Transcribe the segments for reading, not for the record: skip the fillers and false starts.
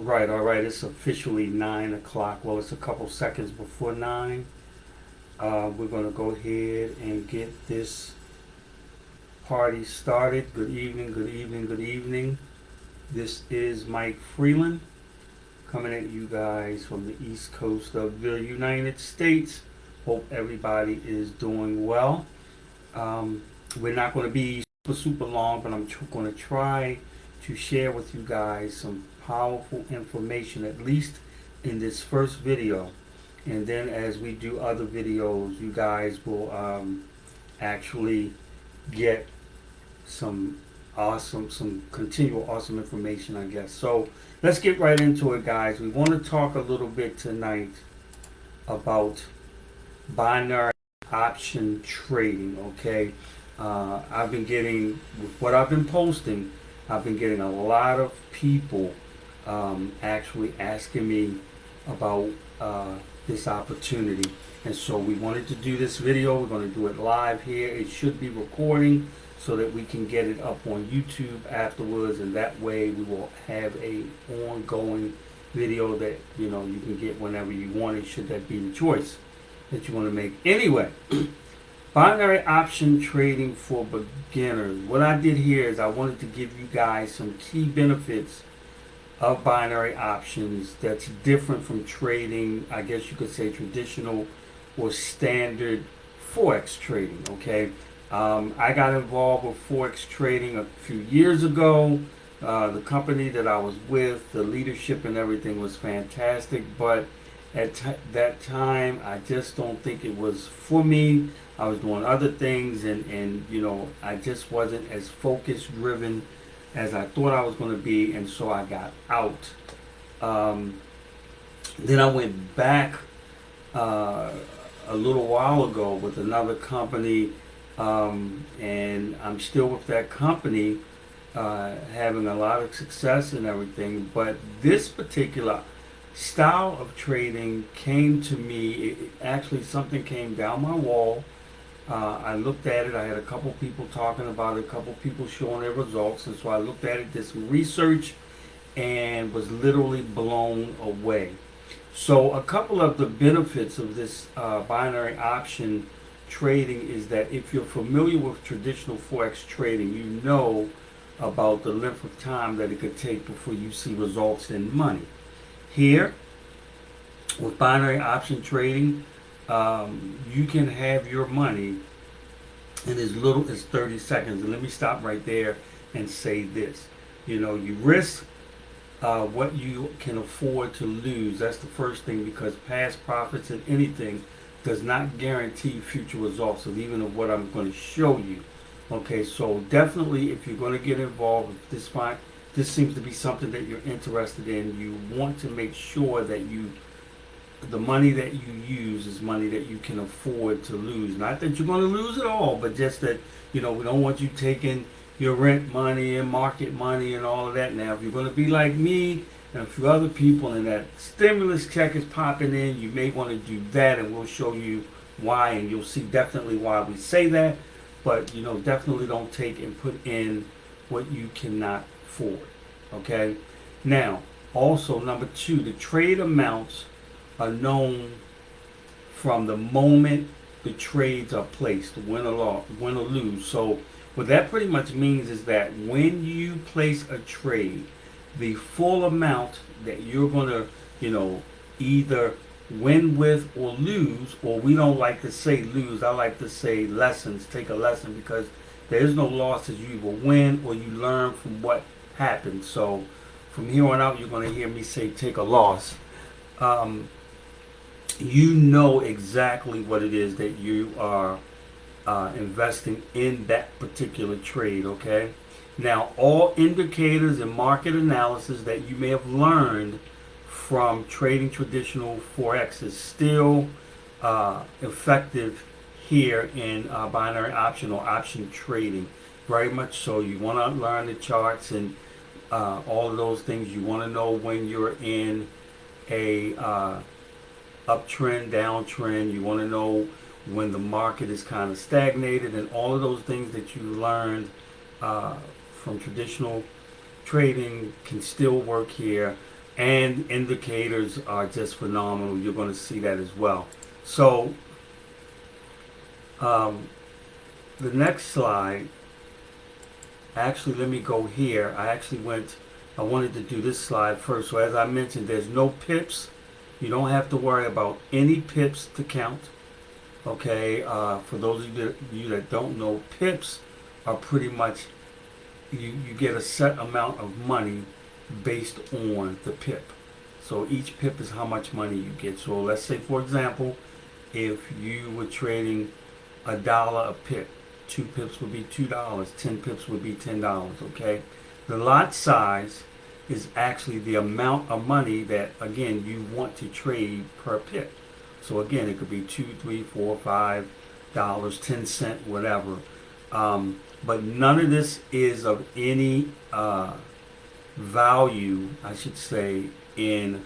All right. It's officially 9 o'clock. Well, it's a couple seconds before 9. We're going to go ahead and get this party started. Good evening, good evening, good evening. This is Mike Freeland coming at you guys from the East Coast of the United States. Hope everybody is doing well. We're not going to be super long, but I'm going to try to share with you guys some powerful information, at least in this first video. And then as we do other videos, you guys will actually get some continual awesome information, I guess. So let's get right into it, guys. We want to talk a little bit tonight about binary option trading, okay? I've been getting, with what I've been posting, I've been getting a lot of people actually asking me about this opportunity. And so we wanted to do this video. We're going to do it live here. It should be recording so that we can get it up on YouTube afterwards, and that way we will have a ongoing video that you can get whenever you want it, should that be the choice that you want to make. Anyway, binary option trading for beginners. What I did here is I wanted to give you guys some key benefits of binary options that's different from trading, I guess you could say, traditional or standard Forex trading, okay? I got involved with Forex trading a few years ago. The company that I was with, the leadership and everything was fantastic, but at that time, I just don't think it was for me. I was doing other things, and I just wasn't as focus driven as I thought I was going to be, and so I got out. Then I went back a little while ago with another company, and I'm still with that company, having a lot of success and everything. But this particular style of trading came to me. Actually, something came down my wall. I looked at it. I had a couple people talking about it, a couple people showing their results, and so I looked at it, did some research, and was literally blown away. So a couple of the benefits of this binary option trading is that if you're familiar with traditional Forex trading, you know about the length of time that it could take before you see results in money. Here, with binary option trading, you can have your money in as little as 30 seconds. And let me stop right there and say this. You risk what you can afford to lose. That's the first thing, because past profits in anything does not guarantee future results, of even of what I'm going to show you. Okay, so definitely if you're going to get involved with this seems to be something that you're interested in. You want to make sure that the money that you use is money that you can afford to lose. Not that you're going to lose it all, but just that, we don't want you taking your rent money and market money and all of that. Now, if you're going to be like me and a few other people and that stimulus check is popping in, you may want to do that, and we'll show you why, and you'll see definitely why we say that. But, definitely don't take and put in what you cannot afford. Okay? Now, also, number two, the trade amounts are known from the moment the trades are placed, win or lose. So what that pretty much means is that when you place a trade, the full amount that you're going to, either win with or lose, or we don't like to say lose, I like to say lessons, take a lesson, because there is no losses. You either win or you learn from what happened. So from here on out, you're going to hear me say take a loss. You know exactly what it is that you are investing in that particular trade, okay? Now, all indicators and market analysis that you may have learned from trading traditional Forex is still effective here in binary option or option trading. Very much so. You want to learn the charts and all of those things. You want to know when you're in a uptrend, downtrend. You want to know when the market is kind of stagnated, and all of those things that you learned from traditional trading can still work here. and indicators are just phenomenal. You're going to see that as well. So um, the next slide, actually, let me go here. I wanted to do this slide first. So as I mentioned, there's no pips. You don't have to worry about any pips to count. Okay, for those of you that don't know, pips are pretty much, you get a set amount of money based on the pip. So each pip is how much money you get. So let's say, for example, if you were trading $1 a pip, 2 pips would be $2, 10 pips would be $10, okay? The lot size is actually the amount of money that, again, you want to trade per pip. So again, it could be $2, $3, $4, $5, 10 cents, whatever. But none of this is of any value, I should say, in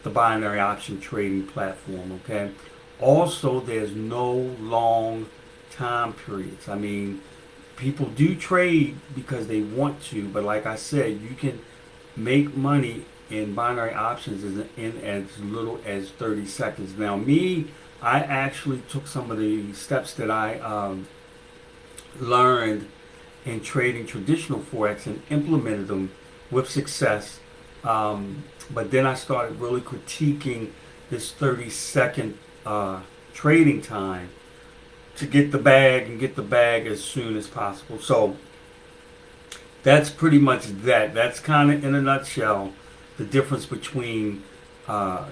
the binary option trading platform, okay? Also, there's no long time periods. I mean, people do trade because they want to, but like I said, you can make money in binary options in as little as 30 seconds. Now, I actually took some of the steps that I learned in trading traditional Forex and implemented them with success. But then I started really critiquing this 30-second trading time to get the bag and get the bag as soon as possible. So that's pretty much that. That's kind of, in a nutshell, the difference between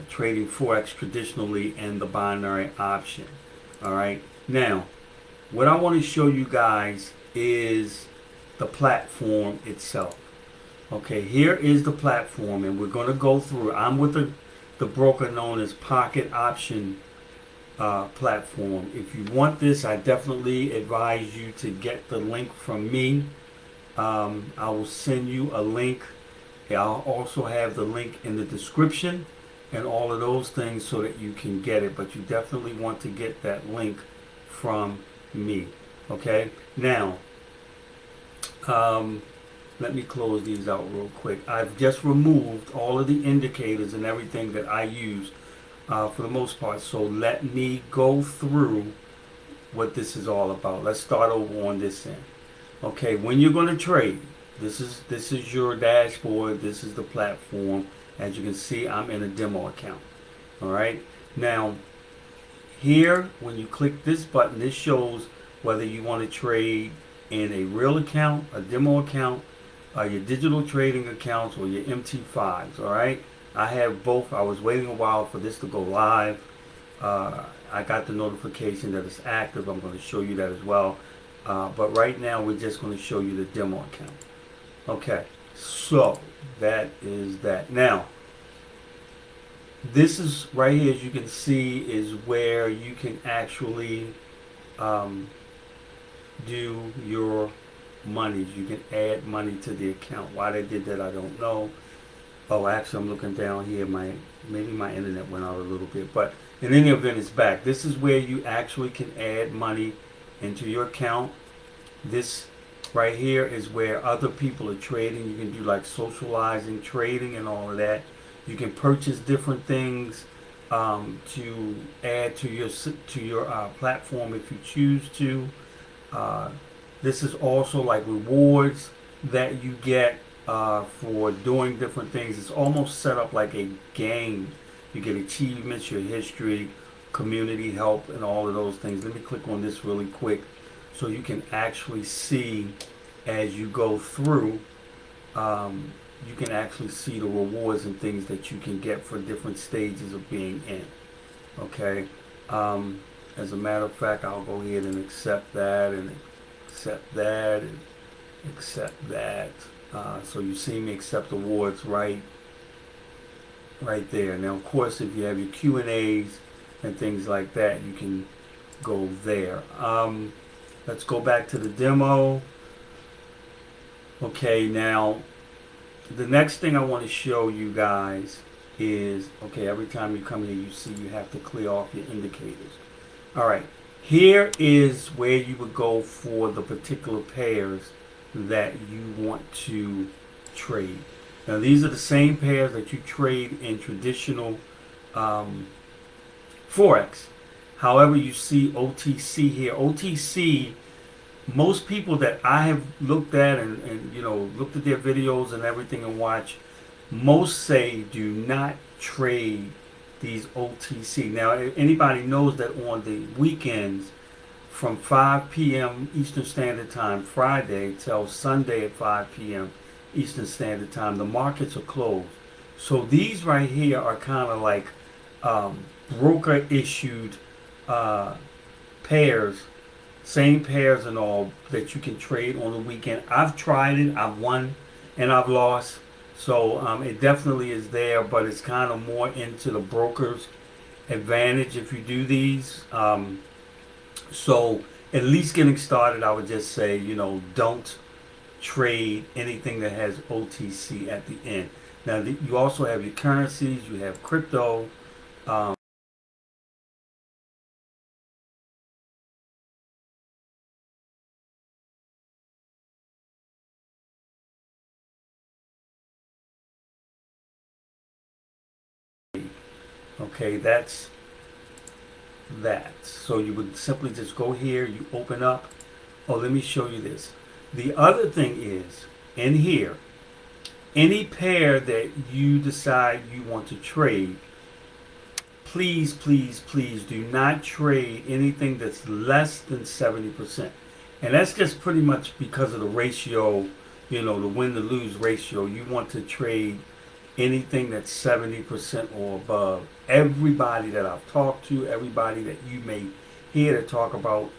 trading Forex traditionally and the binary option. All right. Now, what I want to show you guys is the platform itself. Okay, here is the platform, and we're going to go through. I'm with the broker known as Pocket Option platform. If you want this, I definitely advise you to get the link from me. I will send you a link. I'll also have the link in the description and all of those things so that you can get it. But you definitely want to get that link from me. Okay, now let me close these out real quick. I've just removed all of the indicators and everything that I use for the most part. So let me go through what this is all about. Let's start over on this end. Okay, when you're going to trade, this is your dashboard. This is the platform. As you can see, I'm in a demo account. All right. Now, here, when you click this button, this shows whether you want to trade in a real account, a demo account, your digital trading accounts, or your MT5s. All right. I have both. I was waiting a while for this to go live. I got the notification that it's active. I'm going to show you that as well. But right now, we're just going to show you the demo account. Okay, so that is that. Now, this is right here, as you can see, is where you can actually do your monies. You can add money to the account. Why they did that, I don't know. Oh, actually, I'm looking down here. Maybe my internet went out a little bit, but in any event, it's back. This is where you actually can add money into your account. This right here is where other people are trading. You can do like socializing, trading, and all of that. You can purchase different things to add to your platform if you choose to. This is also like rewards that you get for doing different things. It's almost set up like a game. You get achievements, your history, community help, and all of those things. Let me click on this really quick so you can actually see as you go through. You can actually see the rewards and things that you can get for different stages of being in. Okay. As a matter of fact, I'll go ahead and accept that and accept that and accept that. So you see me accept awards right there. Now, of course, if you have your Q&As and things like that, you can go there. Let's go back to the demo. Okay, now the next thing I want to show you guys is, okay, every time you come here, you see you have to clear off your indicators. All right, here is where you would go for the particular pairs that you want to trade. Now these are the same pairs that you trade in traditional Forex. However, you see OTC here. OTC, most people that I have looked at and looked at their videos and everything and watched, most say do not trade these OTC. Now, if anybody knows that on the weekends from 5 p.m. Eastern Standard Time Friday till Sunday at 5 p.m. Eastern Standard Time, the markets are closed. So these right here are kind of like broker issued pairs, same pairs and all that you can trade on the weekend. I've tried it, I've won and I've lost. So it definitely is there, but it's kind of more into the broker's advantage if you do these. So at least getting started, I would just say, don't trade anything that has OTC at the end. Now, you also have your currencies, you have crypto. Okay, that's that. So you would simply just go here, you open up. Oh, let me show you this. The other thing is, in here, any pair that you decide you want to trade, please, please, please do not trade anything that's less than 70%. And that's just pretty much because of the ratio, the win to lose ratio. You want to trade anything that's 70% or above. Everybody that I've talked to, everybody that you may hear to talk about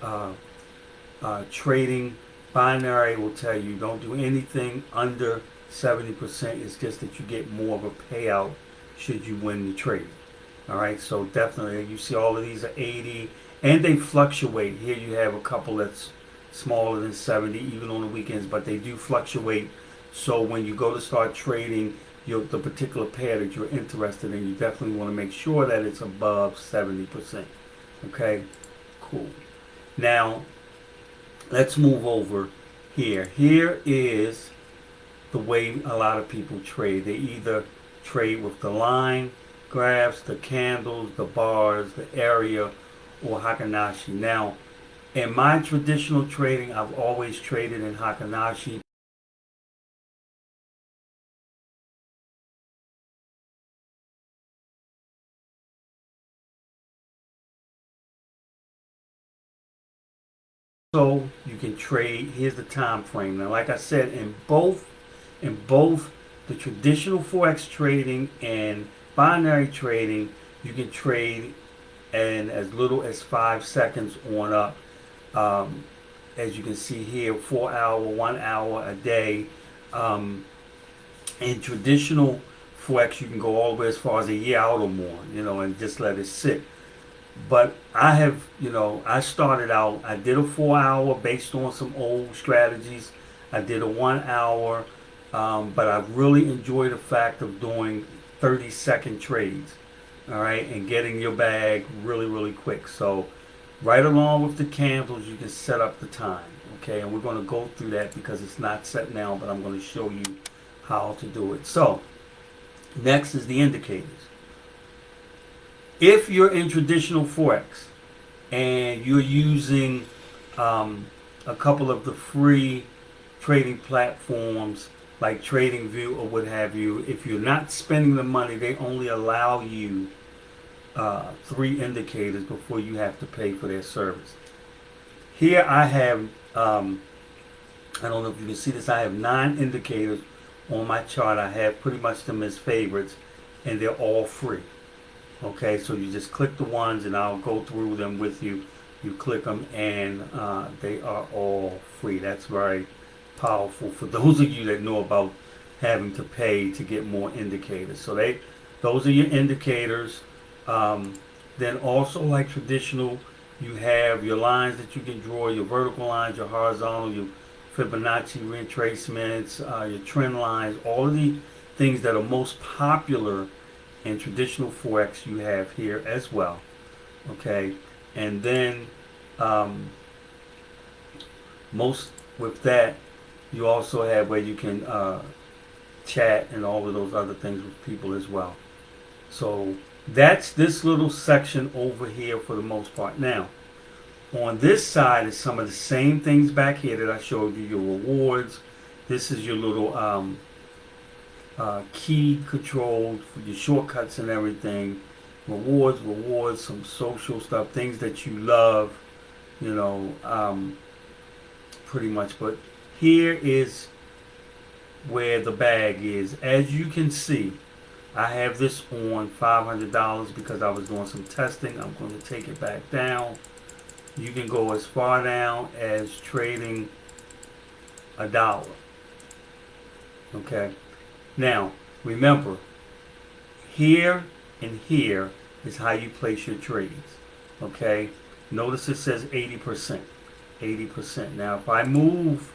trading binary will tell you don't do anything under 70%. It's just that you get more of a payout should you win the trade. All right, so definitely you see all of these are 80 and they fluctuate. Here you have a couple that's smaller than 70 even on the weekends, but they do fluctuate. So when you go to start trading the particular pair that you're interested in, you definitely want to make sure that it's above 70%. Okay, cool. Now let's move over here. Here is the way a lot of people trade. They either trade with the line graphs, the candles, the bars, the area, or Heikin-Ashi. Now, in my traditional trading, I've always traded in Heikin-Ashi. So you can trade. Here's the time frame. Now, like I said, in both the traditional forex trading and binary trading, you can trade in as little as 5 seconds on up. As you can see here, 4 hour, 1 hour a day. In traditional forex, you can go all the way as far as a year out or more, and just let it sit. But I have, I started out, I did a 4 hour based on some old strategies. I did a 1 hour, but I really enjoy the fact of doing 30-second trades, all right, and getting your bag really, really quick. So right along with the candles, you can set up the time, okay, and we're going to go through that because it's not set now, but I'm going to show you how to do it. So next is the indicators. If you're in traditional forex and you're using a couple of the free trading platforms like TradingView or what have you, if you're not spending the money, they only allow you 3 indicators before you have to pay for their service. Here I have, I don't know if you can see this, I have 9 indicators on my chart. I have pretty much them as favorites, and they're all free. Okay, so you just click the ones and I'll go through them with you. You click them and they are all free. That's very powerful for those of you that know about having to pay to get more indicators. So those are your indicators. Then also, like traditional, you have your lines that you can draw, your vertical lines, your horizontal, your Fibonacci retracements, your trend lines, all of the things that are most popular in traditional forex you have here as well. Okay, and then most with that you also have where you can chat and all of those other things with people as well. So that's this little section over here for the most part. Now, on this side is some of the same things back here that I showed you, your rewards. This is your little key controls for your shortcuts and everything. Rewards, some social stuff, things that you love, pretty much. But here is where the bag is. As you can see, I have this on $500 because I was doing some testing. I'm going to take it back down. You can go as far down as trading $1. Okay. Now, remember, here and here is how you place your trades. Okay. Notice it says 80%. 80%. Now, if I move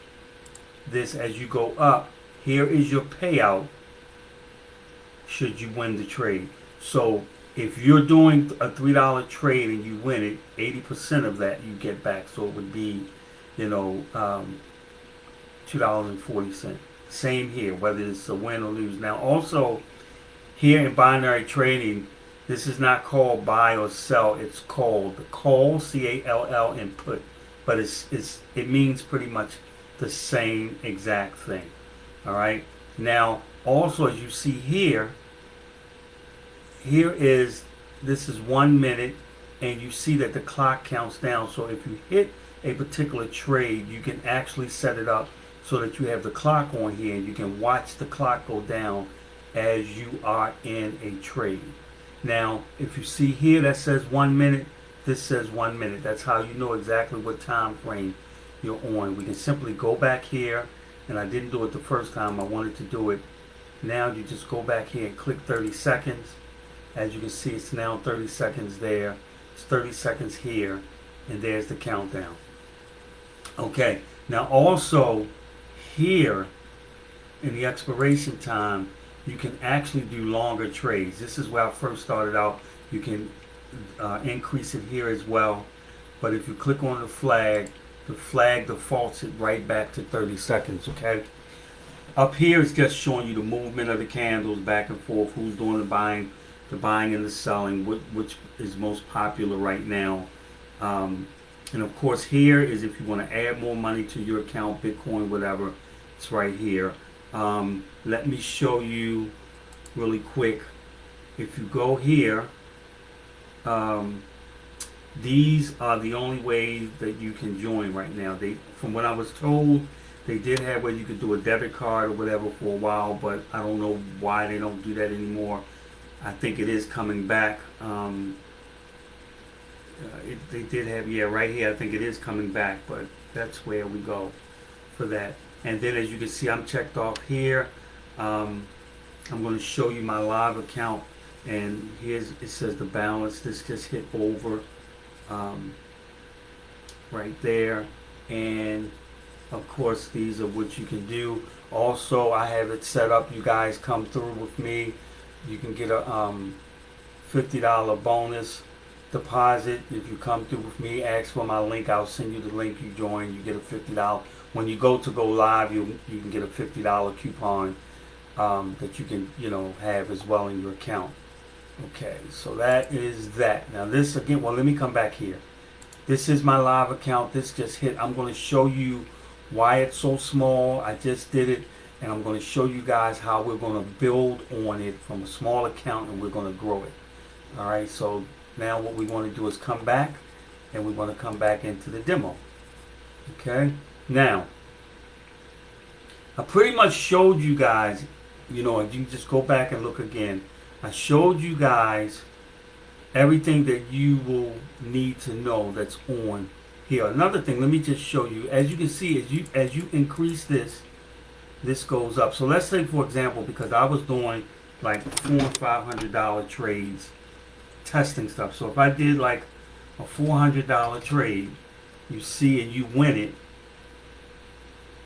this as you go up, here is your payout should you win the trade. So if you're doing a $3 trade and you win it, 80% of that you get back. So it would be, $2.40. Same here, whether it's a win or lose. Now also, here in binary trading, this is not called buy or sell. It's called call, C-A-L-L, and put. But it means pretty much the same exact thing. All right. Now, also, as you see here, this is 1 minute, and you see that the clock counts down. So if you hit a particular trade, you can actually set it up so that you have the clock on here, and you can watch the clock go down as you are in a trade. Now, if you see here that says 1 minute, this says 1 minute. That's how you know exactly what time frame you're on. We can simply go back here, and I didn't do it the first time. I wanted to do it. Now you just go back here and click 30 seconds. As you can see, it's now 30 seconds there. It's 30 seconds here, and there's the countdown. Okay, now also here in the expiration time, you can actually do longer trades. This is where I first started out. You can increase it here as well. But if you click on the flag defaults it right back to 30 seconds, okay? Up here it's just showing you the movement of the candles back and forth, who's doing the buying and the selling, which is most popular right now. And of course here is if you want to add more money to your account, Bitcoin, whatever, it's right here. Let me show you really quick. If you go here, these are the only ways that you can join right now. From what I was told, they did have where you could do a debit card or whatever for a while, but I don't know why they don't do that anymore. I think it is coming back. They did have, right here, I think it is coming back, but that's where we go for that. And then as you can see, I'm checked off here. I'm going to show you my live account, and it says the balance. This just hit over right there, and of course these are what you can do. Also, I have it set up, you guys come through with me, you can get a $50 bonus deposit. If you come through with me, ask for my link, I'll send you the link, you join, you get a $50. When you go live, you can get a $50 coupon that you can have as well in your account. Okay, so that is that. Now this again, well, let me come back here. This is my live account. This just hit. I'm going to show you why it's so small. I just did it, and I'm going to show you guys how we're going to build on it from a small account, and we're going to grow it. All right, so now what we want to do is come back, and we want to come back into the demo. Okay, now I pretty much showed you guys, if you just go back and look again, I showed you guys everything that you will need to know that's on here. Another thing, let me just show you. As you can see, as you increase this goes up. So let's say, for example, because I was doing like $400 and $500 trades, testing stuff. So if I did like a $400 trade, you see, and you win it,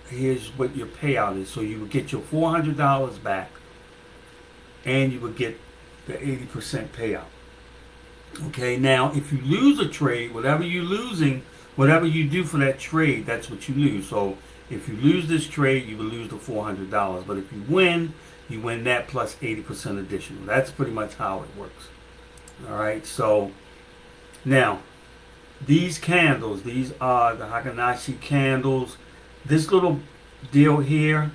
here's what your payout is. So you would get your $400 back, and you would get the 80% payout. Okay, now if you lose a trade, whatever you're losing, whatever you do for that trade, that's what you lose. So If you lose this trade, you will lose the $400. But if you win that plus 80% additional. That's pretty much how it works. All right. So now, these candles, these are the Heikin-Ashi candles. This little deal here,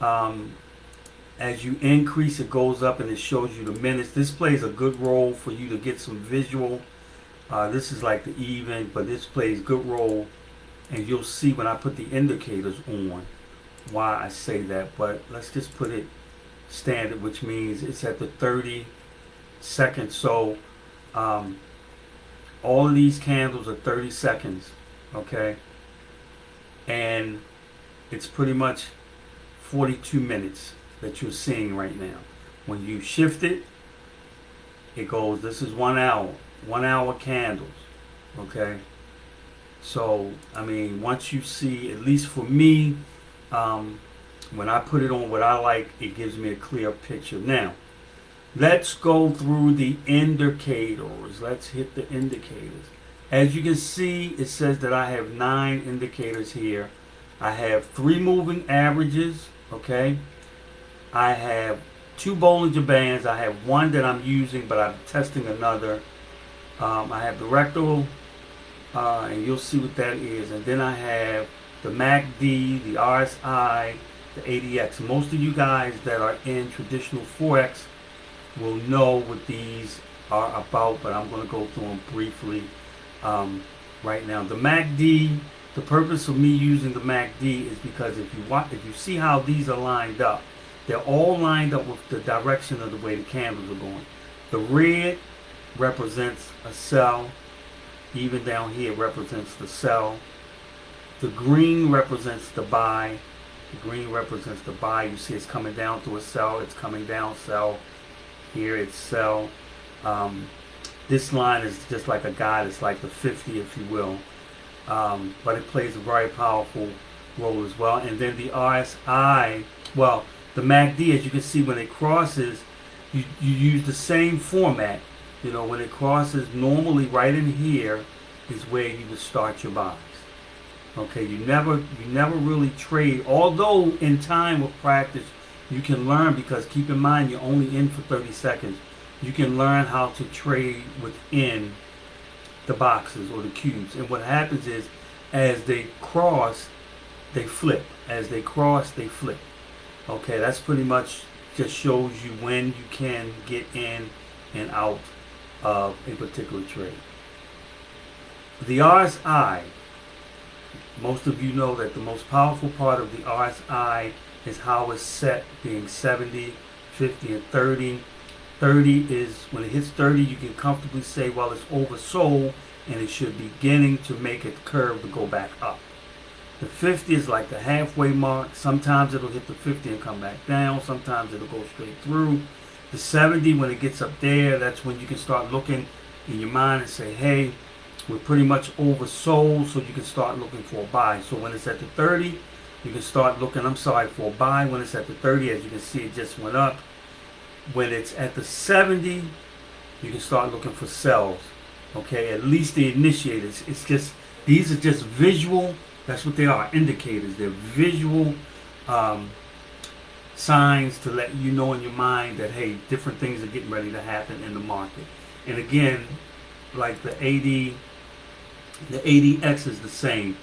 as you increase, it goes up and it shows you the minutes. This plays a good role for you to get some visual. This is like the even, but this plays good role. And you'll see when I put the indicators on why I say that. But let's just put it standard, which means it's at the 30 seconds. So all of these candles are 30 seconds, okay? And it's pretty much 42 minutes that you're seeing right now. When you shift it, it goes, this is 1 hour, 1 hour candles, okay? So, I mean, once you see, at least for me, when I put it on what I like, it gives me a clear picture. Now, let's go through the indicators. Let's hit the indicators. As you can see, it says that I have 9 indicators here. I have 3 moving averages, okay? I have 2 Bollinger Bands. I have 1 that I'm using, but I'm testing another. I have the rectal, and you'll see what that is. And then I have the MACD, the RSI, the ADX. Most of you guys that are in traditional Forex will know what these are about, but I'm going to go through them briefly right now. The MACD, the purpose of me using the MACD is because if you see how these are lined up, they're all lined up with the direction of the way the candles are going. The red represents a sell. Even down here represents the sell. The green represents the buy. The green represents the buy. You see it's coming down to a sell. It's coming down, sell. Here it's sell. This line is just like a guide. It's like the 50, if you will. But it plays a very powerful role as well. And then the RSI, well, the MACD, as you can see, when it crosses, you use the same format. You know, when it crosses, normally right in here is where you would start your buys. Okay, you never really trade. Although in time with practice, you can learn, because keep in mind you're only in for 30 seconds. You can learn how to trade within the boxes or the cubes. And what happens is, as they cross, they flip. As they cross, they flip. Okay, that's pretty much just shows you when you can get in and out of a particular trade. The RSI, most of you know that the most powerful part of the RSI is how it's set, being 70, 50, and 30. 30 is, when it hits 30, you can comfortably say, well, it's oversold and it should be beginning to make a curve to go back up. The 50 is like the halfway mark. Sometimes it'll hit the 50 and come back down. Sometimes it'll go straight through. The 70, when it gets up there, that's when you can start looking in your mind and say, hey, we're pretty much oversold, so you can start looking for a buy. So when it's at the 30, you can start looking, for a buy. When it's at the 30, as you can see, it just went up. When it's at the 70, you can start looking for sells. Okay, at least the initiators. It's just, these are just visual, that's what they are, indicators. They're visual signs to let you know in your mind that, hey, different things are getting ready to happen in the market. And again, like the ADX is the same.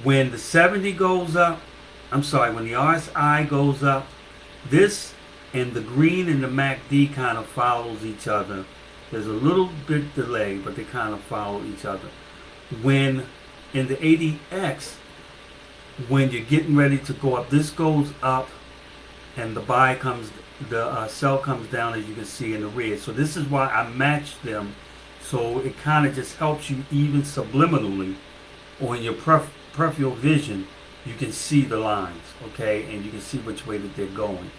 When the 70 goes up, when the RSI goes up, this and the green and the MACD kind of follows each other. There's a little bit delay, but they kind of follow each other. When in the ADX, when you're getting ready to go up, this goes up and the sell comes down, as you can see in the red. So this is why I matched them. So it kind of just helps you, even subliminally or in your peripheral vision, you can see the lines, okay? And you can see which way that they're going.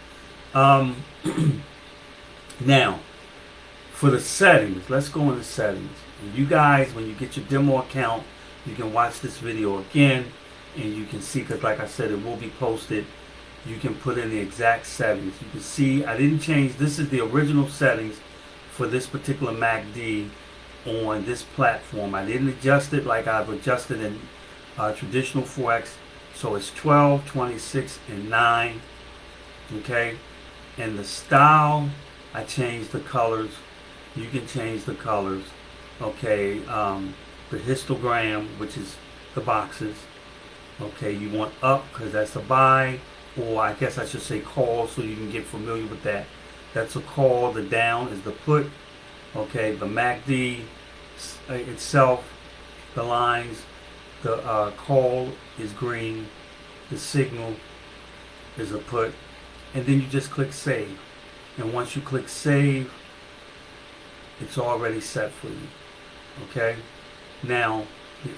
Now, for the settings, let's go into settings. And you guys, when you get your demo account, you can watch this video again and you can see, because like I said, it will be posted. You can put in the exact settings. You can see I didn't change. This is the original settings for this particular MACD on this platform. I didn't adjust it like I've adjusted in traditional Forex So it's 12, 26, and 9. Okay? And the style, I changed the colors. You can change the colors. Okay? The histogram, which is the boxes. Okay? You want up because that's a buy, or I guess I should say call so you can get familiar with that. That's a call. The down is the put. Okay? The MACD itself, the lines, the call is green, the signal is a put, and then you just click save. And once you click save, it's already set for you. Okay? Now, the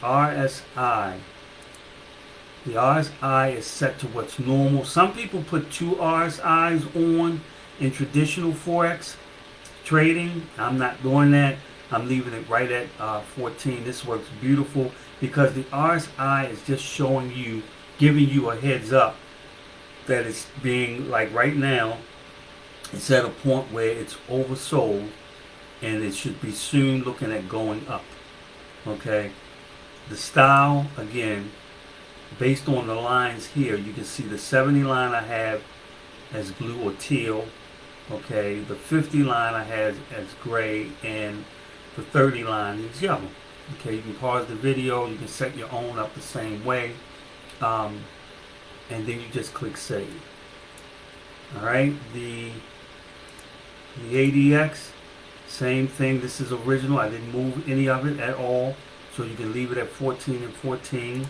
RSI is set to what's normal. Some people put 2 RSIs on in traditional Forex trading. I'm not doing that. I'm leaving it right at 14. This works beautiful because the RSI is just showing you, giving you a heads up that it's being, like right now, it's at a point where it's oversold and it should be soon looking at going up. Okay? The style, again, based on the lines here, you can see the 70 line I have as blue or teal. Okay? The 50 line I have as gray, and the 30 line is yellow. Okay, you can pause the video, you can set your own up the same way, and then you just click save. Alright, the ADX, same thing. This is original. I didn't move any of it at all, so you can leave it at 14 and 14.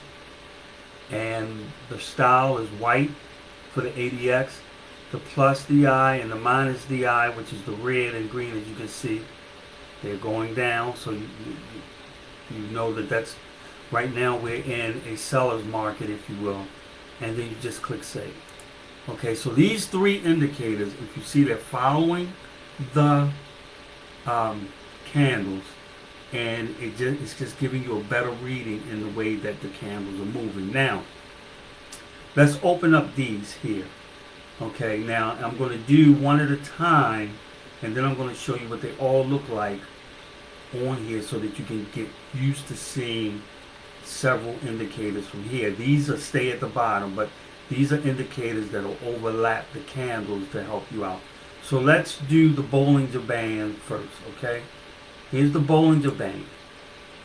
And the style is white for the ADX, the plus DI and the minus DI, which is the red and green, as you can see. They're going down, so you know that that's right now we're in a seller's market, if you will, and then you just click save. Okay, so these 3 indicators, if you see, they're following the candles, and it's just giving you a better reading in the way that the candles are moving. Now, let's open up these here. Okay, now I'm going to do one at a time, and then I'm going to show you what they all look like on here so that you can get used to seeing several indicators from here. These are stay at the bottom, but these are indicators that will overlap the candles to help you out. So let's do the Bollinger Band first, okay? Here's the Bollinger Band.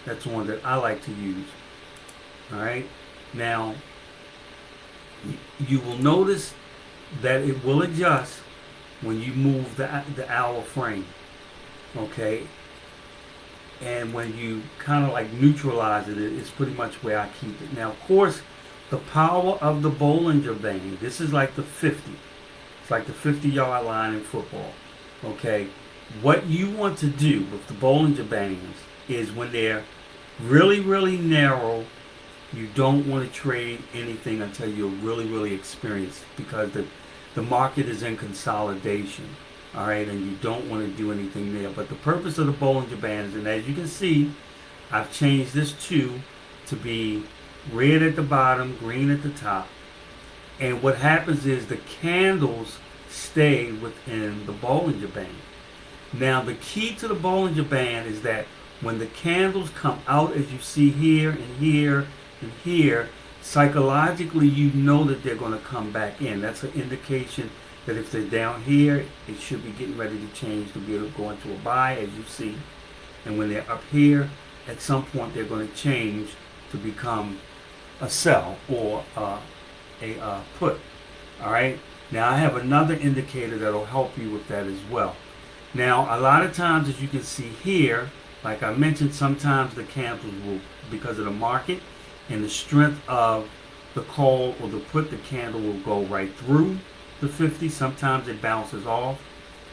That's one that I like to use. Alright? Now, you will notice that it will adjust when you move the hour frame. Okay? And when you kind of like neutralize it, it's pretty much where I keep it. Now, of course, the power of the Bollinger Band, this is like the 50. It's like the 50-yard line in football. Okay? What you want to do with the Bollinger Bands is when they're really, really narrow, you don't want to trade anything until you're really, really experienced, because the market is in consolidation. All right, and you don't want to do anything there. But the purpose of the Bollinger Bands, and as you can see, I've changed this to be red at the bottom, green at the top. And what happens is the candles stay within the Bollinger Band. Now, the key to the Bollinger Band is that when the candles come out, as you see here and here and here, psychologically you know that they're going to come back in. That's an indication that if they're down here, it should be getting ready to change to be able to go into a buy, as you see. And when they're up here, at some point they're going to change to become a sell or a put. All right. Now I have another indicator that will help you with that as well. Now, a lot of times, as you can see here, like I mentioned, sometimes the candles will, because of the market and the strength of the call or the put, the candle will go right through the 50. Sometimes it bounces off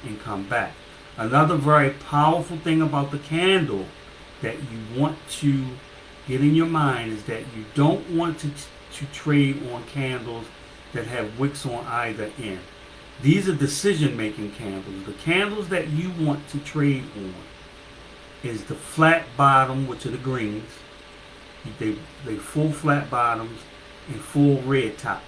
and come back. Another very powerful thing about the candle that you want to get in your mind is that you don't want to trade on candles that have wicks on either end. These are decision-making candles. The candles that you want to trade on is the flat bottom, which are the greens. They full flat bottoms and full red tops.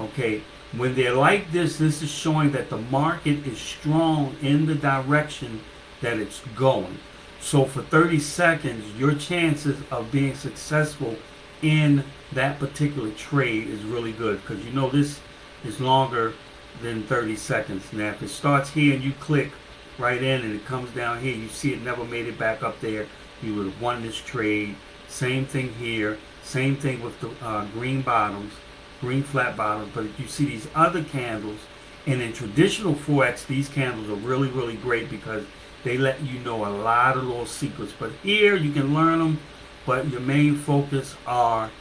Okay, when they're like this is showing that the market is strong in the direction that it's going. So for 30 seconds, your chances of being successful in that particular trade is really good, because you know this is longer than 30 seconds. Now if it starts here and you click right in and it comes down here, you see it never made it back up there, you would have won this trade. Same thing here, same thing with the green bottoms, green flat bottoms. But if you see these other candles, and in traditional Forex, these candles are really, really great because they let you know a lot of little secrets. But here you can learn them, but your main focus are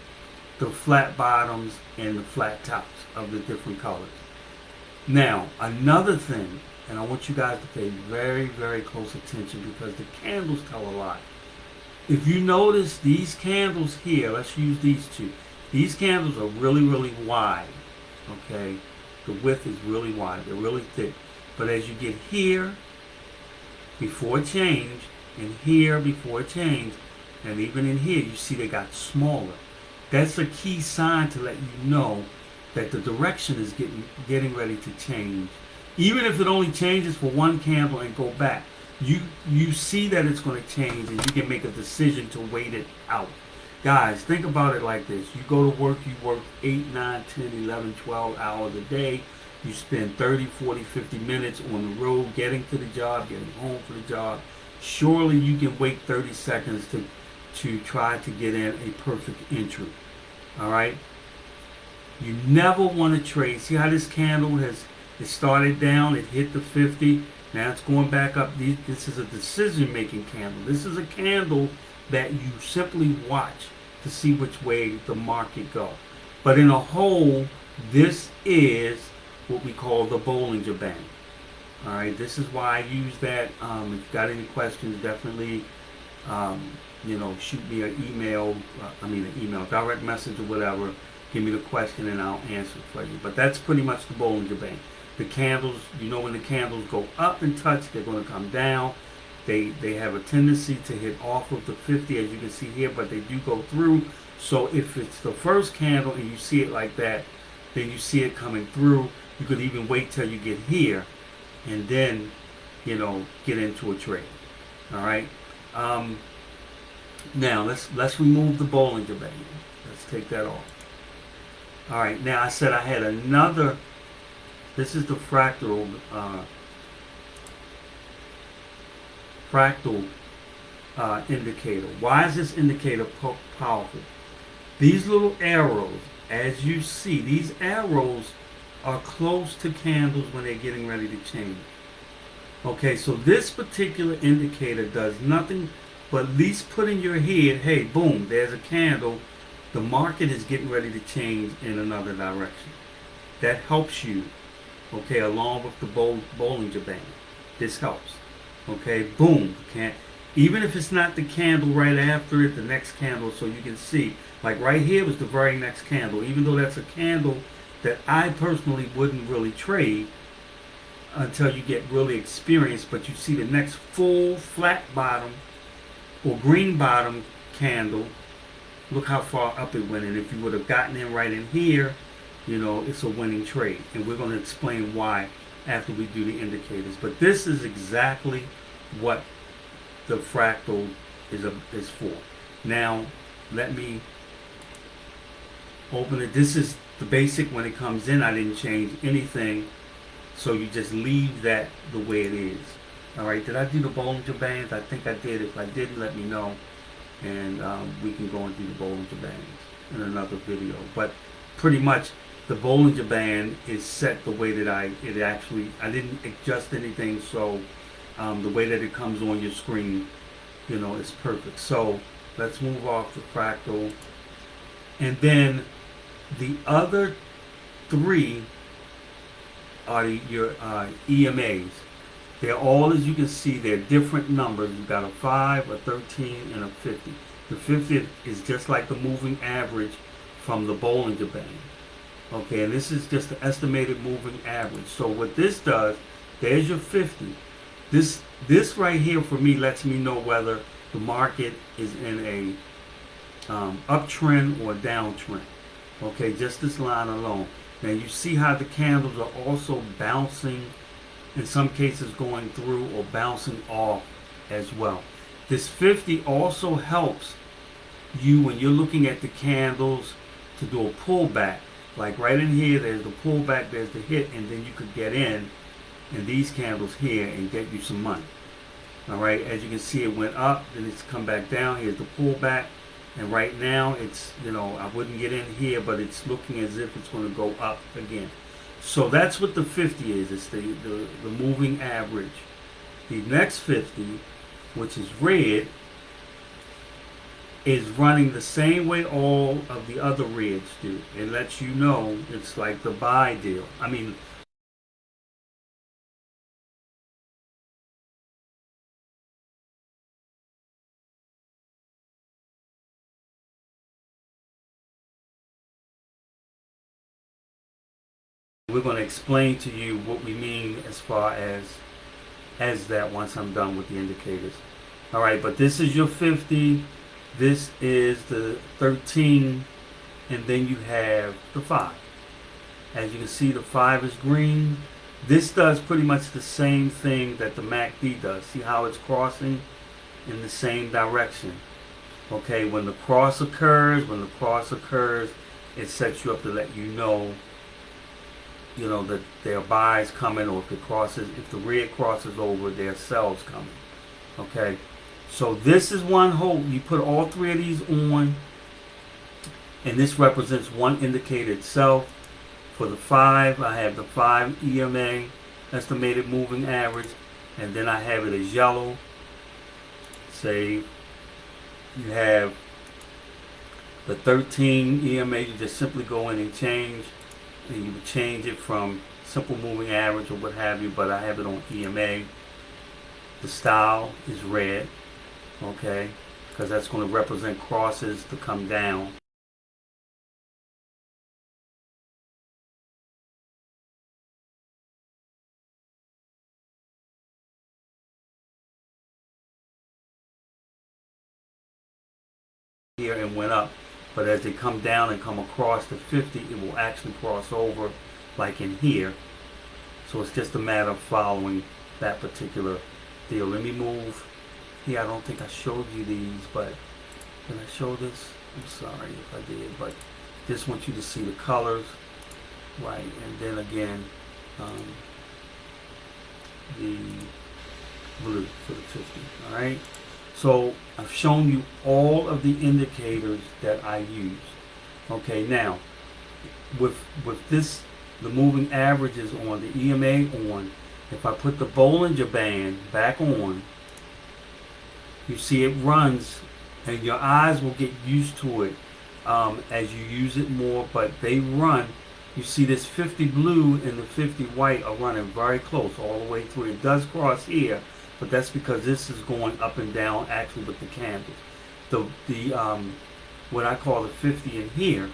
the flat bottoms and the flat tops of the different colors. Now, another thing, and I want you guys to pay very, very close attention because the candles tell a lot. If you notice these candles here, let's use these two. These candles are really, really wide, okay? The width is really wide, they're really thick. But as you get here, before change, and here before change, and even in here, you see they got smaller. That's a key sign to let you know that the direction is getting ready to change. Even if it only changes for one candle and go back, you see that it's going to change, and you can make a decision to wait it out. Guys, think about it like this. You go to work, you work 8, 9, 10, 11, 12 hours a day. You spend 30, 40, 50 minutes on the road getting to the job, getting home from the job. Surely you can wait 30 seconds to try to get in a perfect entry. All right? You never want to trade. See how this candle it started down, it hit the 50. Now it's going back up. This is a decision-making candle. This is a candle that you simply watch to see which way the market goes. But in a whole, this is what we call the Bollinger Band. All right, this is why I use that. If you got any questions, definitely, shoot me an email. Direct message or whatever. Give me the question and I'll answer it for you. But that's pretty much the Bollinger Band. The candles, when the candles go up and touch, they're going to come down. They have a tendency to hit off of the 50, as you can see here, but they do go through. So if it's the first candle and you see it like that, then you see it coming through. You could even wait till you get here and then, get into a trade. All right. Now let's remove the Bollinger Band. Let's take that off. All right. Now I said I had another. This is the fractal indicator. Why is this indicator powerful? These little arrows, as you see, these arrows are close to candles when they're getting ready to change. Okay, so this particular indicator does nothing but at least put in your head, hey, boom, there's a candle. The market is getting ready to change in another direction. That helps you, okay, along with the Bollinger Band. This helps. Okay, boom. Even if it's not the candle right after it, the next candle, so you can see. Like right here was the very next candle. Even though that's a candle that I personally wouldn't really trade until you get really experienced. But you see the next full flat bottom or green bottom candle. Look how far up it went. And if you would have gotten in right in here, it's a winning trade. And we're going to explain why after we do the indicators. But this is exactly what the fractal is for. Now, let me open it. This is the basic. When it comes in, I didn't change anything. So you just leave that the way it is. All right, did I do the Bollinger Bands? I think I did. If I didn't, let me know. And we can go and do the Bollinger Bands in another video. But pretty much, the Bollinger Band is set the way that I didn't adjust anything, so the way that it comes on your screen, is perfect. So let's move off the fractal. And then the other three are your EMAs. They're all, as you can see, they're different numbers. You've got a 5, a 13, and a 50. The 50 is just like the moving average from the Bollinger Band. Okay, and this is just the estimated moving average. So what this does, there's your 50. This right here for me lets me know whether the market is in a uptrend or downtrend. Okay, just this line alone. Now you see how the candles are also bouncing, in some cases going through or bouncing off as well. This 50 also helps when you're looking at the candles, to do a pullback. Like right in here, there's the pullback, there's the hit, and then you could get in these candles here and get you some money. All right, as you can see, it went up, then it's come back down. Here's the pullback, and right now it's, I wouldn't get in here, but it's looking as if it's going to go up again. So that's what the 50 is. It's the moving average. The next 50, which is red, is running the same way all of the other reds do. It lets you know it's like the buy deal. I mean, we're going to explain to you what we mean as far as that once I'm done with the indicators. All right, but this is your 50. This is the 13, and then you have the 5. As you can see, the 5 is green. This does pretty much the same thing that the MACD does. See how it's crossing in the same direction. Okay, when the cross occurs, it sets you up to let you know that their buys coming, or if the red crosses over, their sells coming. Okay, so this is one hold. You put all 3 of these on, and this represents one indicator itself. For the 5, I have the 5 EMA, estimated moving average, and then I have it as yellow. Save. You have the 13 EMA. You just simply go in and change, and you would change it from simple moving average or what have you, but I have it on EMA. The style is red, okay, because that's going to represent crosses to come down. Here and went up, but as they come down and come across the 50, it will actually cross over like in here. So it's just a matter of following that particular deal. Let me move here. I don't think I showed you these, but did I show this? I'm sorry if I did, but just want you to see the colors, right? And then again, the blue for the 50. All right. So I've shown you all of the indicators that I use. Okay, now with this, the moving averages on, the EMA on, if I put the Bollinger Band back on, you see it runs, and your eyes will get used to it as you use it more, but they run. You see this 50 blue and the 50 white are running very close all the way through. It does cross here, but that's because this is going up and down actually with the candles. The what I call the 50 in here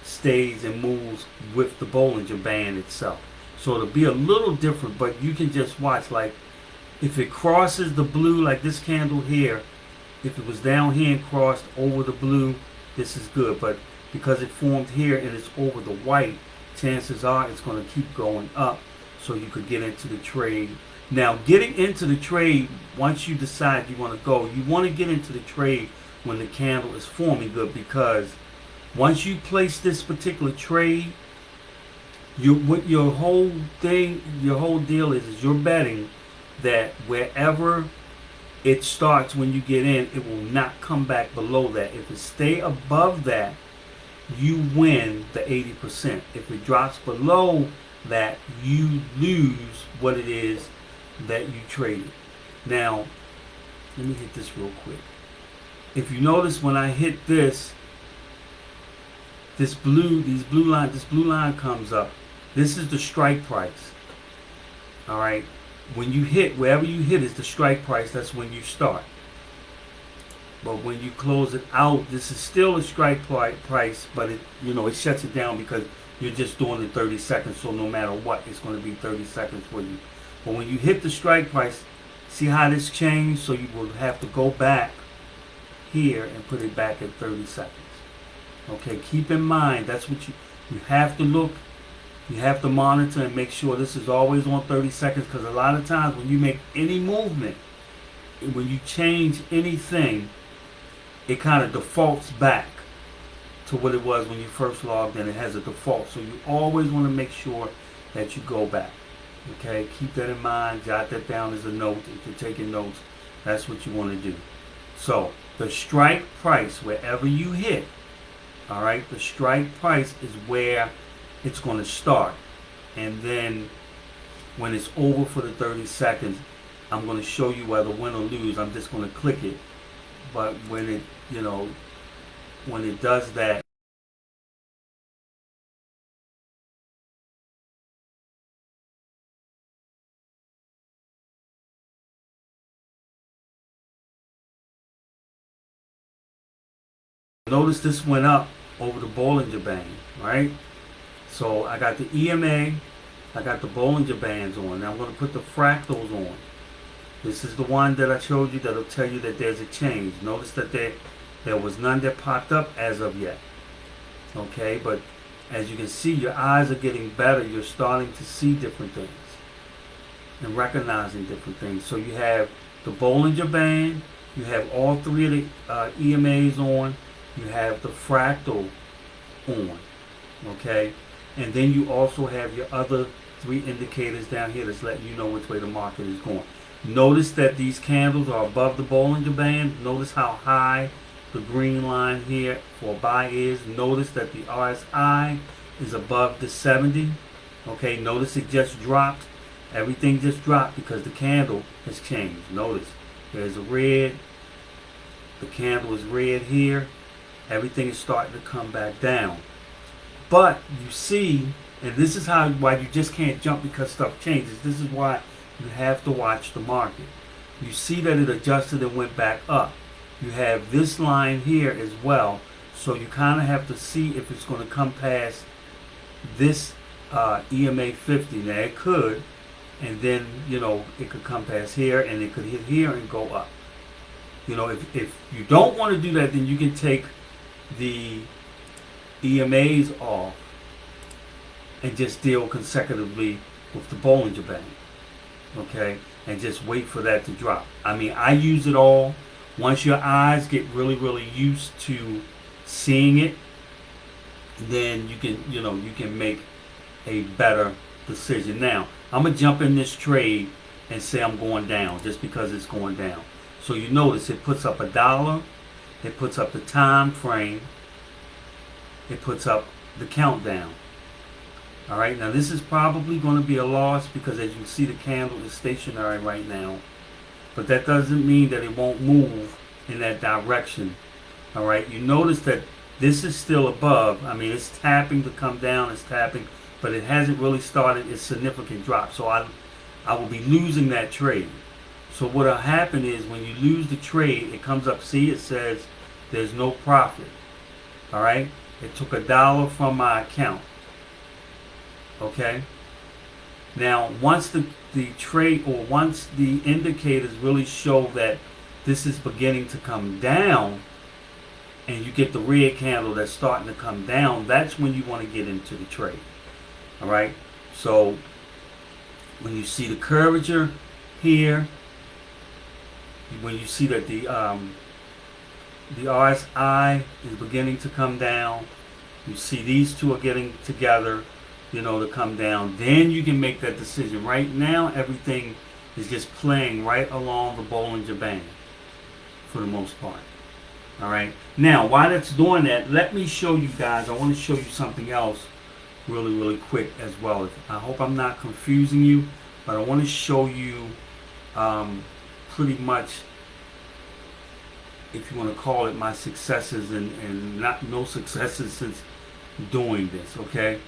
stays and moves with the Bollinger Band itself. So it'll be a little different, but you can just watch. Like if it crosses the blue, like this candle here, if it was down here and crossed over the blue, this is good. But because it formed here and it's over the white, chances are it's going to keep going up, so you could get into the trade. Now, getting into the trade, once you decide you want to go, you want to get into the trade when the candle is forming good, because once you place this particular trade, what your whole deal is you're betting that wherever it starts when you get in, it will not come back below that. If it stay above that, you win the 80%. If it drops below that, you lose what it is that you traded. Now, let me hit this real quick. If you notice, when I hit this blue line comes up. This is the strike price. All right. When you hit, wherever you hit is the strike price. That's when you start. But when you close it out, this is still a strike price, but it shuts it down because you're just doing it 30 seconds. So no matter what, it's going to be 30 seconds for you. But when you hit the strike price, see how this changed? So you will have to go back here and put it back at 30 seconds. Okay, keep in mind, that's what you have to look. You have to monitor and make sure this is always on 30 seconds, because a lot of times when you make any movement, when you change anything, it kind of defaults back to what it was when you first logged in. It has a default, so you always want to make sure that you go back. Okay, keep that in mind. Jot that down as a note. If you're taking notes, that's what you want to do. So the strike price, wherever you hit, all right, the strike price is where it's going to start. And then when it's over for the 30 seconds, I'm going to show you whether win or lose. I'm just going to click it. But when it, when it does that, notice this went up over the Bollinger Band, right? So I got the EMA, I got the Bollinger Bands on. Now I'm going to put the fractals on. This is the one that I showed you that'll tell you that there's a change. Notice that there was none that popped up as of yet. Okay, but as you can see, your eyes are getting better. You're starting to see different things and recognizing different things. So you have the Bollinger Band, you have all three of the EMAs on, you have the fractal on, okay? And then you also have your other three indicators down here that's letting you know which way the market is going. Notice that these candles are above the Bollinger Band. Notice how high the green line here for buy is. Notice that the RSI is above the 70. Okay, notice it just dropped. Everything just dropped because the candle has changed. Notice there's a red. The candle is red here. Everything is starting to come back down. But you see, and this is why you just can't jump because stuff changes. This is why you have to watch the market. You see that it adjusted and went back up. You have this line here as well. So you kind of have to see if it's going to come past this EMA 50. Now it could, and then it could come past here and it could hit here and go up. If you don't want to do that, then you can take the EMAs off and just deal consecutively with the Bollinger Band. Okay, and just wait for that to drop. I mean, I use it all. Once your eyes get really, really used to seeing it, then you can make a better decision. Now, I'm gonna jump in this trade and say I'm going down just because it's going down. So you notice it puts up $1. It puts up the time frame. It puts up the countdown. All right, now this is probably going to be a loss because as you can see the candle is stationary right now. But that doesn't mean that it won't move in that direction. All right, you notice that this is still above. I mean, it's tapping to come down, it's tapping, but it hasn't really started its significant drop. So I will be losing that trade. So what will happen is when you lose the trade, it comes up, see, it says there's no profit. All right, it took $1 from my account. Okay. Now, once the trade or once the indicators really show that this is beginning to come down, and you get the red candle that's starting to come down, that's when you want to get into the trade. All right. So when you see the curvature here, when you see that the RSI is beginning to come down, you see these two are getting together, to come down, then you can make that decision. Right now, everything is just playing right along the Bollinger Band for the most part. All right. Now, while it's doing that, let me show you guys. I want to show you something else really, really quick as well. I hope I'm not confusing you, but I want to show you pretty much, if you want to call it, my successes and no successes since doing this. Okay.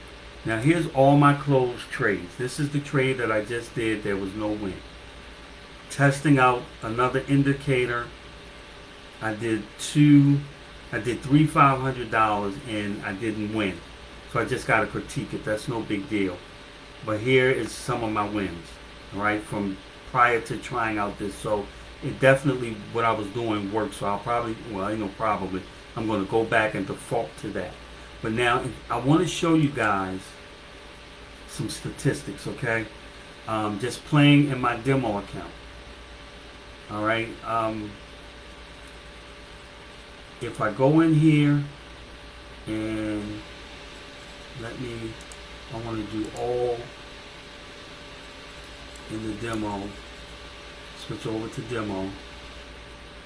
Now here's all my closed trades. This is the trade that I just did. There was no win. Testing out another indicator. I did three $500 and I didn't win. So I just got to critique it. That's no big deal. But here is some of my wins, all right, from prior to trying out this. So it definitely, what I was doing worked. So I'll probably, I'm going to go back and default to that. But now I want to show you guys some statistics, okay? Just playing in my demo account. All right. if I go in here and I want to do all in the demo, switch over to demo.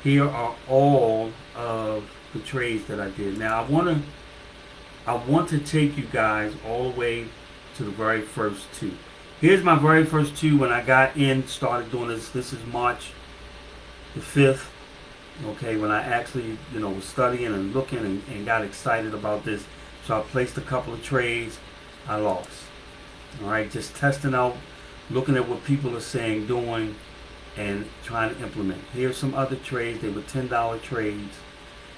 Here are all of the trades that I did. Now I want to take you guys all the way to the very first two. Here's my very first two when I got in, started doing this. This is March the 5th. Okay, when I actually, was studying and looking and got excited about this. So I placed a couple of trades. I lost. All right, just testing out, looking at what people are saying, doing, and trying to implement. Here's some other trades. They were $10 trades.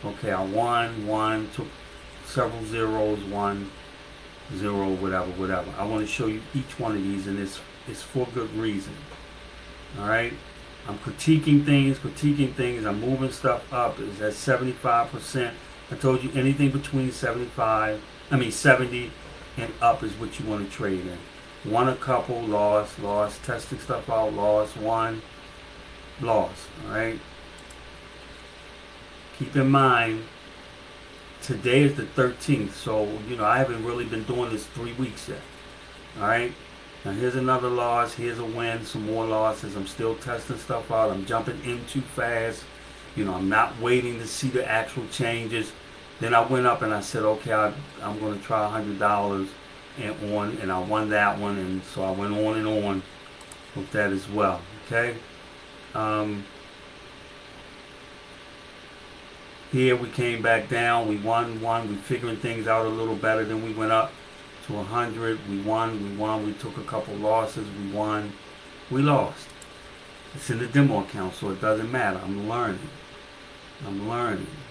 Okay, I won, took several zeros, 1, 0, whatever. I want to show you each one of these, and it's for good reason. All right, I'm critiquing things. I'm moving stuff up. It's at 75%. I told you anything between 70 and up is what you want to trade in. Won a couple, lost, testing stuff out, lost, won, lost. All right. Keep in mind, today is the 13th, so I haven't really been doing this 3 weeks yet. All right. Now here's another loss. Here's a win. Some more losses. I'm still testing stuff out. I'm jumping in too fast. I'm not waiting to see the actual changes. Then I went up and I said, okay, I'm going to try $100 and I won that one, and so I went on and on with that as well. Okay. Here we came back down. We won. We figuring things out a little better. Then we went up to 100. We won. We took a couple losses. We won. We lost. It's in the demo account, so it doesn't matter. I'm learning.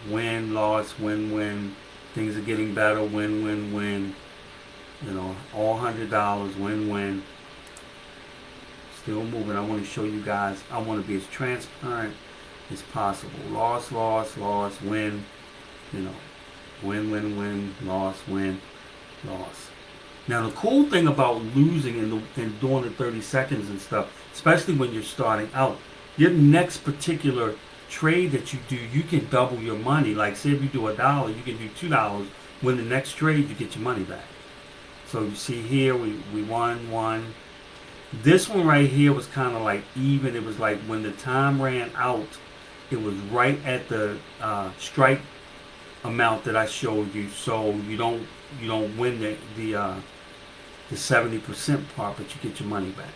Win, loss, win. Things are getting better. Win. All $100. Win. Still moving. I want to show you guys. I want to be as transparent as possible. Loss, win. Win, loss, win, loss. Now the cool thing about losing and doing the 30 seconds and stuff, especially when you're starting out, your next particular trade that you do, you can double your money. Like say if you do $1, you can do $2. When the next trade, you get your money back. So you see here, we won. This one right here was kind of like even. It was like when the time ran out, it was right at the strike amount that I showed you. So you don't win the 70% part, but you get your money back.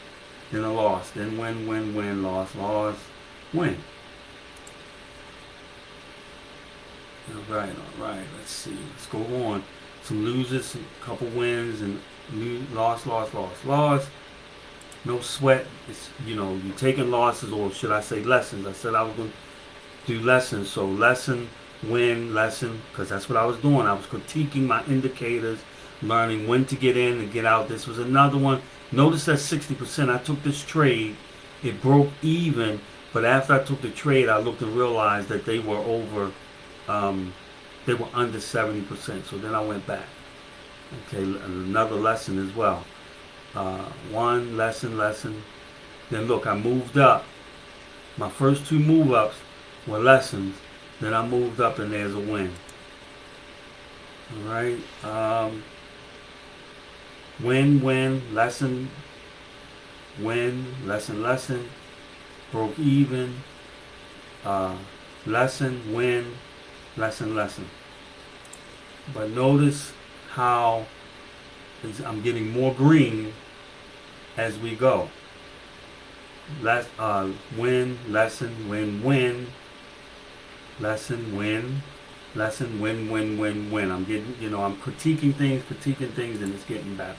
Then a loss. Then win, loss, win. All right. Let's see. Let's go on. Some losers, some couple wins, and loss. No sweat. It's you're taking losses, or should I say lessons? I said I was going to do lessons. So lesson, win, lesson, because that's what I was doing. I was critiquing my indicators, learning when to get in and get out. This was another one. Notice that 60%. I took this trade. It broke even, but after I took the trade, I looked and realized that they were over. They were under 70%. So then I went back. Okay, another lesson as well. One lesson. Then look, I moved up. My first two move ups were lessons. Then I moved up and there's a win. All right. Win, lesson, win, lesson, broke even, lesson, win, lesson. But notice how I'm getting more green as we go. Win, lesson, win, lesson, win, win. I'm getting, I'm critiquing things, and it's getting better.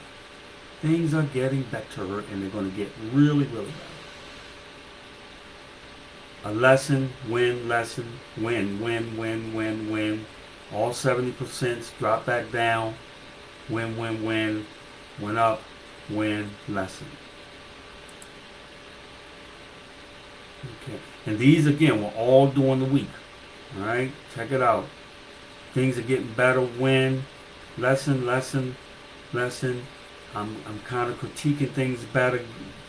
Things are getting better, and they're going to get really, really better. A lesson, win, win. All 70% drop back down. Win. Went up, win, lesson. Okay. And these, again, we're all during the week. All right? Check it out. Things are getting better. Win, lesson. I'm kind of critiquing things better,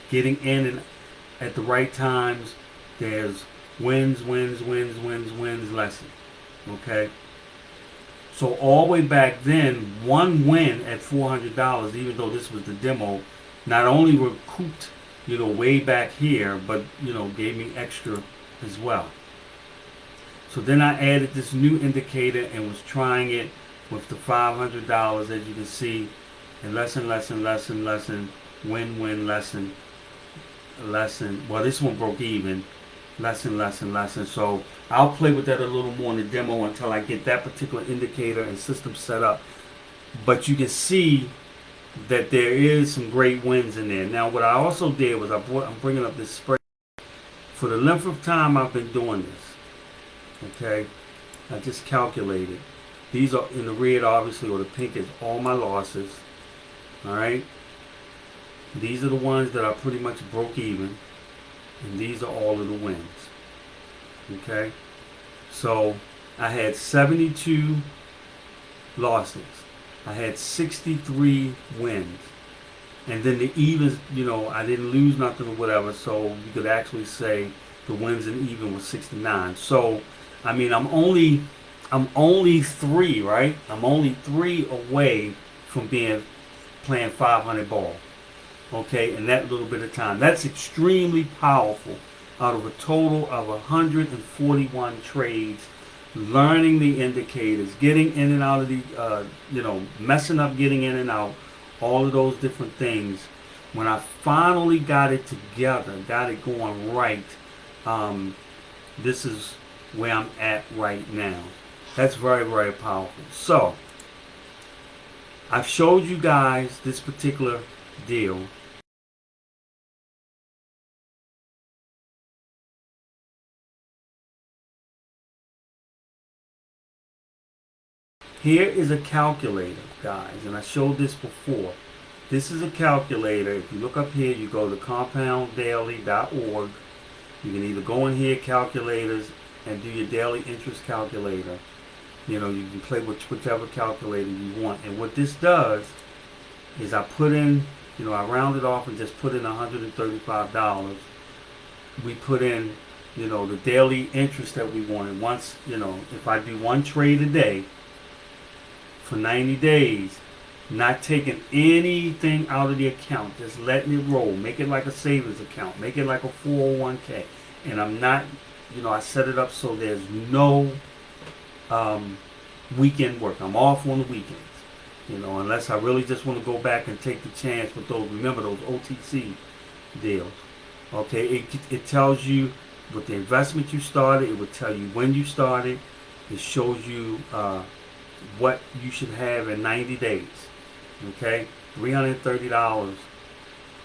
getting in and at the right times. There's wins, lesson. Okay. So all the way back then, one win at $400, even though this was the demo, not only recouped, way back here, but, gave me extra as well. So then I added this new indicator and was trying it with the $500, as you can see, and lesson, win, lesson. Well, this one broke even. Lesson. So I'll play with that a little more in the demo until I get that particular indicator and system set up. But you can see that there is some great wins in there. Now, what I also did was I'm bringing up this spread for the length of time I've been doing this. Okay, I just calculated. These are in the red, obviously, or the pink is all my losses. All right. These are the ones that I pretty much broke even, and these are all of the wins. Okay, so I had 72 losses. I had 63 wins, and then the evens. I didn't lose nothing or whatever. So you could actually say the wins and even was 69. So I mean, I'm only three, right? I'm only three away from playing 500 ball. Okay, in that little bit of time. That's extremely powerful. Out of a total of 141 trades, learning the indicators, getting in and out of the, messing up, getting in and out, all of those different things. When I finally got it together, got it going right, this is where I'm at right now. That's very, very powerful. So, I've showed you guys this particular deal. Here is a calculator, guys, and I showed this before. This is a calculator. If you look up here, you go to compounddaily.org. You can either go in here, calculators, and do your daily interest calculator. You can play with whichever calculator you want. And what this does is I put in, I round it off and just put in $135. We put in, the daily interest that we wanted. Once, if I do one trade a day for 90 days, not taking anything out of the account, just letting it roll, make it like a savings account, make it like a 401k. And I'm not, I set it up so there's no weekend work. I'm off on the weekends, unless I really just want to go back and take the chance with those, remember those OTC deals. Okay, it tells you with the investment you started, it will tell you when you started, it shows you what you should have in 90 days. Okay, $330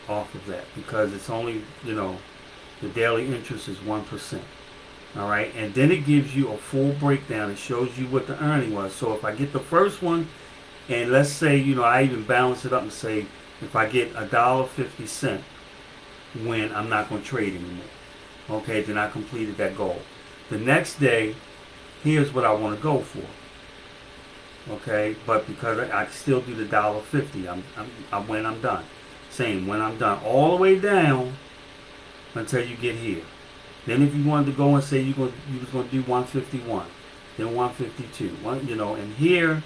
off of that, because it's only, the daily interest is 1%. All right, and then it gives you a full breakdown. It shows you what the earning was. So if I get the first one, and let's say, I even balance it up and say, if I get $1.50 when I'm not going to trade anymore, okay, then I completed that goal. The next day, here's what I want to go for. Okay, but because I still do the $1.50, when I'm done. Same, when I'm done, all the way down until you get here. Then if you wanted to go and say you was going to do 151, then 152, and here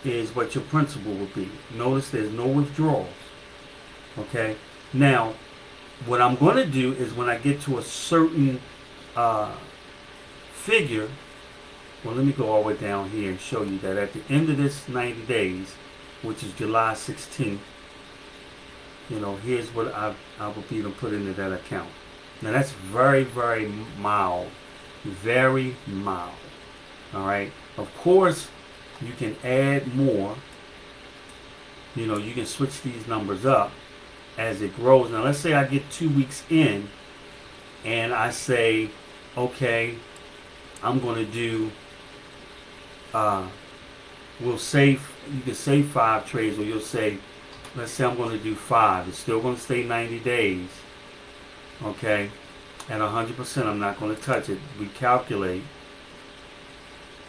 is what your principal would be. Notice there's no withdrawals. Okay, now what I'm going to do is when I get to a certain figure, well, let me go all the way down here and show you that at the end of this 90 days, which is July 16th, here's what I will be to put into that account. Now that's very, very mild. Very mild. All right. Of course, you can add more. You can switch these numbers up as it grows. Now let's say I get 2 weeks in and I say, okay, I'm going to do, you can say 5 trades, or you'll say, let's say I'm going to do 5. It's still going to stay 90 days. Okay, at 100%, I'm not going to touch it. We calculate,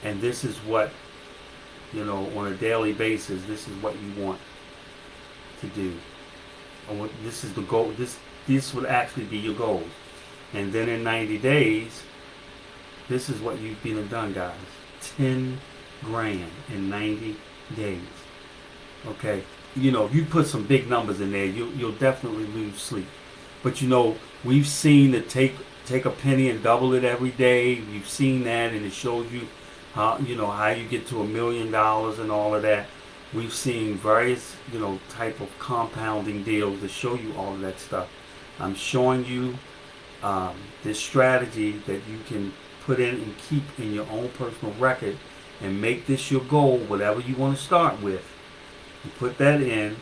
and this is what, on a daily basis, this is what you want to do. This is the goal. This would actually be your goals. And then in 90 days, this is what you've been done, guys. 10 grand in 90 days. Okay, you know, if you put some big numbers in there, you'll definitely lose sleep. But you know, we've seen it take a penny and double it every day. You've seen that, and it shows you how how you get to $1 million and all of that. We've seen various type of compounding deals that show you all of that stuff. I'm showing you this strategy that you can put in and keep in your own personal record and make this your goal, whatever you want to start with. You put that in,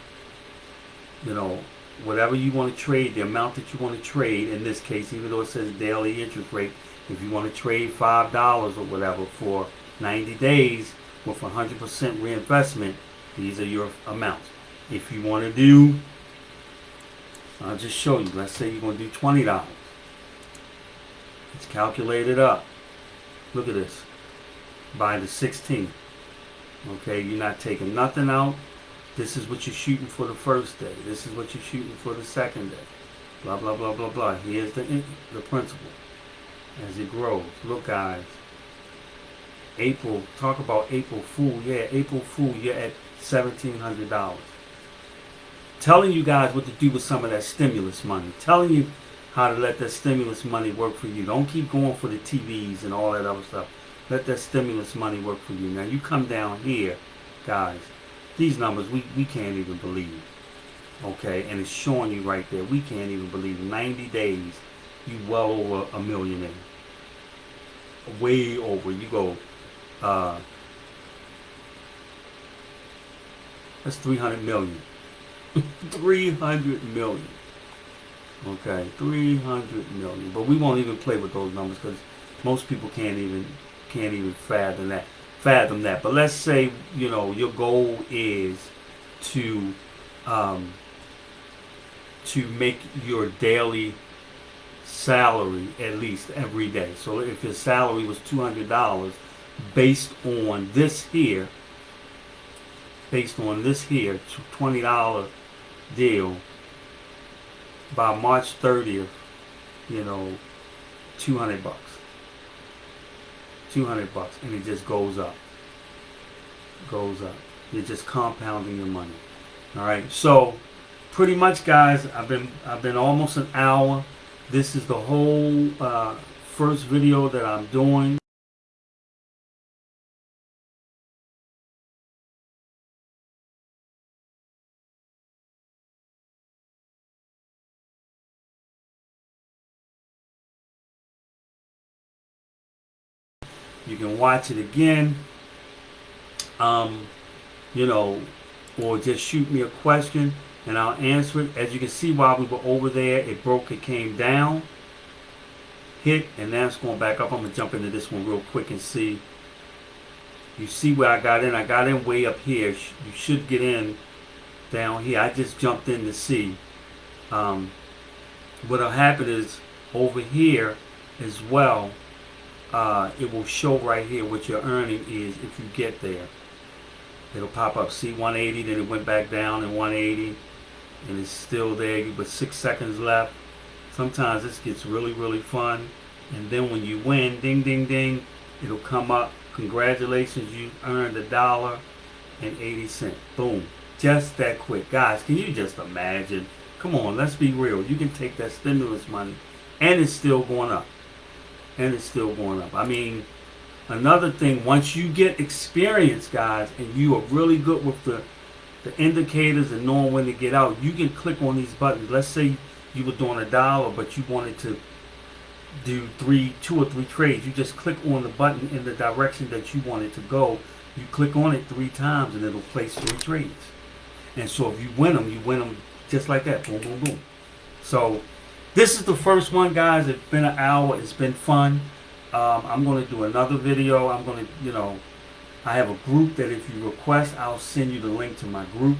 whatever you want to trade, the amount that you want to trade, in this case, even though it says daily interest rate, if you want to trade $5 or whatever for 90 days with 100% reinvestment, these are your amounts. If you want to do, I'll just show you, let's say you're going to do $20. It's calculated up. Look at this. By the 16th. Okay, you're not taking nothing out. This is what you're shooting for the first day. This is what you're shooting for the second day. Blah, blah, blah, blah, blah. Here's the principle as it grows. Look, guys. April, talk about April Fool. Yeah, April Fool, you're at $1,700. Telling you guys what to do with some of that stimulus money. Telling you how to let that stimulus money work for you. Don't keep going for the TVs and all that other stuff. Let that stimulus money work for you. Now, you come down here, guys. These numbers, we can't even believe. Okay, and it's showing you right there. We can't even believe 90 days, you well over a millionaire. Way over. You go, that's 300 million. 300 million. Okay, 300 million. But we won't even play with those numbers because most people can't even fathom that. But let's say your goal is to make your daily salary at least every day. So if your salary was $200, based on this here $20 deal, by March 30th, 200 bucks. $200, and it just goes up. You're just compounding your money. All right. So pretty much, guys, I've been almost an hour. This is the whole first video that I'm doing. You can watch it again. Or just shoot me a question and I'll answer it. As you can see, while we were over there, it broke, it came down, hit, and now it's going back up. I'm going to jump into this one real quick and see. You see where I got in? I got in way up here. You should get in down here. I just jumped in to see. What'll happen is over here as well, it will show right here what your earning is if you get there. It'll pop up, see 180, then it went back down and 180, and it's still there, but 6 seconds left. Sometimes this gets really, really fun. And then when you win, ding, ding, ding, it'll come up. Congratulations, you earned $1.80. Boom. Just that quick. Guys, can you just imagine? Come on, let's be real. You can take that stimulus money, and it's still going up. I mean, another thing, once you get experience, guys, and you are really good with the indicators and knowing when to get out, you can click on these buttons. Let's say you were doing $1, but you wanted to do 2 or 3 trades. You just click on the button in the direction that you want it to go. You click on it 3 times, and it'll place 3 trades. And so if you win them just like that. Boom, boom, boom. So this is the first one, guys. It's been an hour. It's been fun. I'm going to do another video. I'm going to, I have a group that if you request, I'll send you the link to my group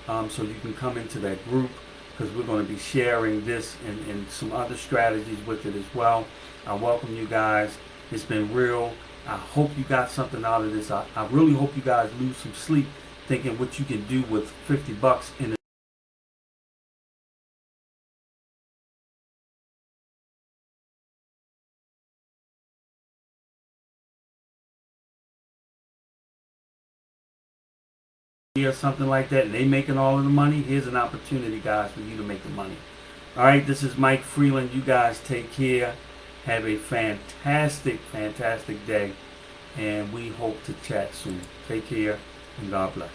so you can come into that group, because we're going to be sharing this and some other strategies with it as well. I welcome you guys. It's been real. I hope you got something out of this. I really hope you guys lose some sleep thinking what you can do with $50 in a or something like that, and they making all of the money, here's an opportunity, guys, for you to make the money. All right, this is Mike Freeland. You guys take care. Have a fantastic, fantastic day, and we hope to chat soon. Take care, and God bless.